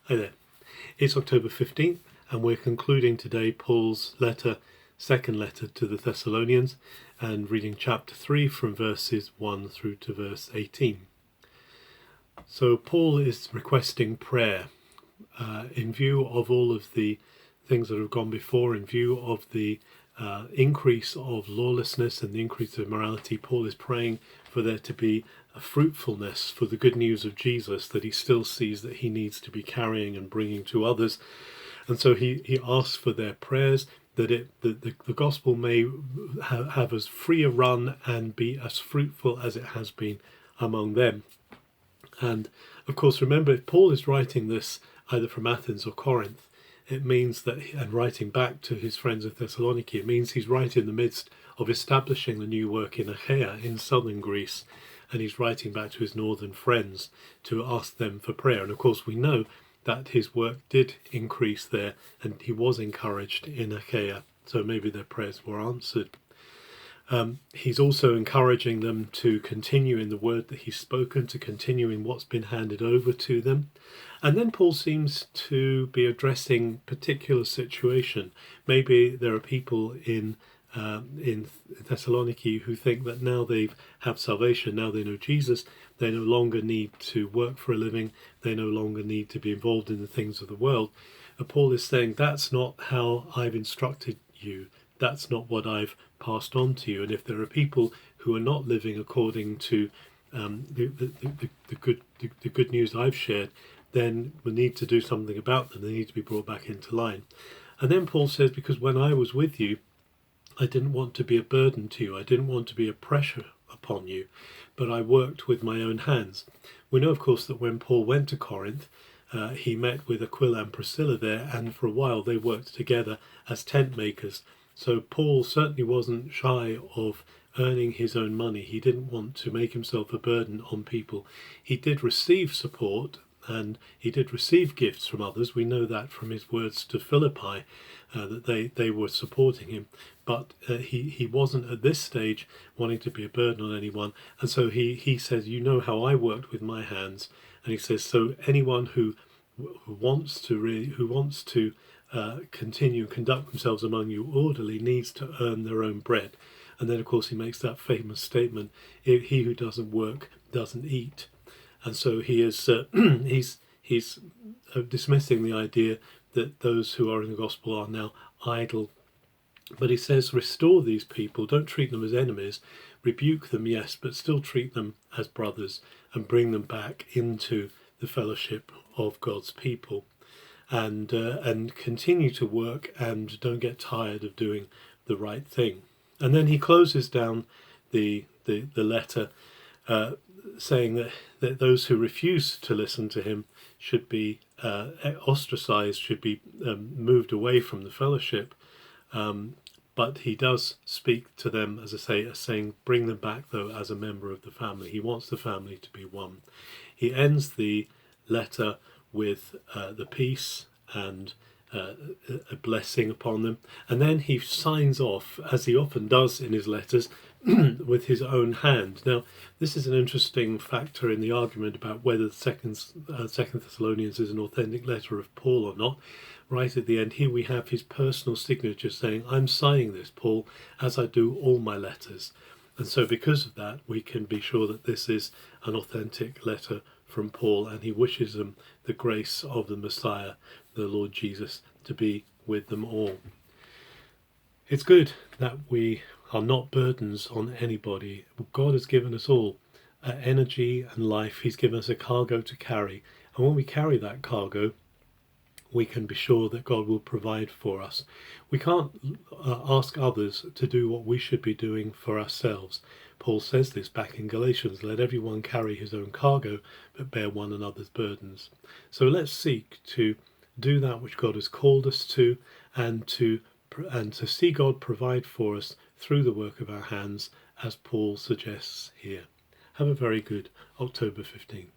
Hi there. It's October 15th, and we're concluding today Paul's second letter to the Thessalonians, and reading chapter 3 from verses 1 through to verse 18. So Paul is requesting prayer in view of all of the things that have gone before, in view of the increase of lawlessness and the increase of immorality. Paul is praying for there to be a fruitfulness for the good news of Jesus that he still sees that he needs to be carrying and bringing to others. And so he asks for their prayers, that the gospel may have as free a run and be as fruitful as it has been among them. And of course, remember, if Paul is writing this either from Athens or Corinth, it means that, and writing back to his friends of Thessaloniki, it means he's right in the midst of establishing the new work in Achaia in southern Greece, and he's writing back to his northern friends to ask them for prayer. And of course we know that his work did increase there, and he was encouraged in Achaia, so maybe their prayers were answered. He's also encouraging them to continue in the word that he's spoken, to continue in what's been handed over to them. And then Paul seems to be addressing particular situation. Maybe there are people in Thessaloniki who think that now they have salvation, now they know Jesus, they no longer need to work for a living, they no longer need to be involved in the things of the world. And Paul is saying, that's not how I've instructed you. That's not what I've passed on to you. And if there are people who are not living according to the good news I've shared, then we need to do something about them. They need to be brought back into line. And then Paul says, because when I was with you, I didn't want to be a burden to you. I didn't want to be a pressure upon you, but I worked with my own hands. We know, of course, that when Paul went to Corinth, he met with Aquila and Priscilla there, and for a while they worked together as tent makers. So Paul certainly wasn't shy of earning his own money. He didn't want to make himself a burden on people. He did receive support, and he did receive gifts from others. We know that from his words to Philippi, that they were supporting him. But he wasn't at this stage wanting to be a burden on anyone. And so he says, you know how I worked with my hands. And he says, so anyone who wants to continue and conduct themselves among you orderly needs to earn their own bread. And then, of course, he makes that famous statement, he who doesn't work doesn't eat. And so he is he's dismissing the idea that those who are in the gospel are now idle. But he says, restore these people, don't treat them as enemies, rebuke them, yes, but still treat them as brothers and bring them back into the fellowship of God's people. And continue to work and don't get tired of doing the right thing. And then he closes down the letter saying that those who refuse to listen to him should be ostracized, should be moved away from the fellowship. But he does speak to them, as I say, as saying, bring them back, though, as a member of the family. He wants the family to be one. He ends the letter with the peace and a blessing upon them. And then he signs off, as he often does in his letters, with his own hand. Now, this is an interesting factor in the argument about whether the Second Thessalonians is an authentic letter of Paul or not. Right at the end, here we have his personal signature saying, I'm signing this, Paul, as I do all my letters. And so because of that, we can be sure that this is an authentic letter from Paul, and he wishes them the grace of the Messiah, the Lord Jesus, to be with them all. It's good that we are not burdens on anybody. God has given us all energy and life. He's given us a cargo to carry. And when we carry that cargo, we can be sure that God will provide for us. We can't ask others to do what we should be doing for ourselves. Paul says this back in Galatians, let everyone carry his own cargo, but bear one another's burdens. So let's seek to do that which God has called us to, and to see God provide for us through the work of our hands, as Paul suggests here. Have a very good October 15th.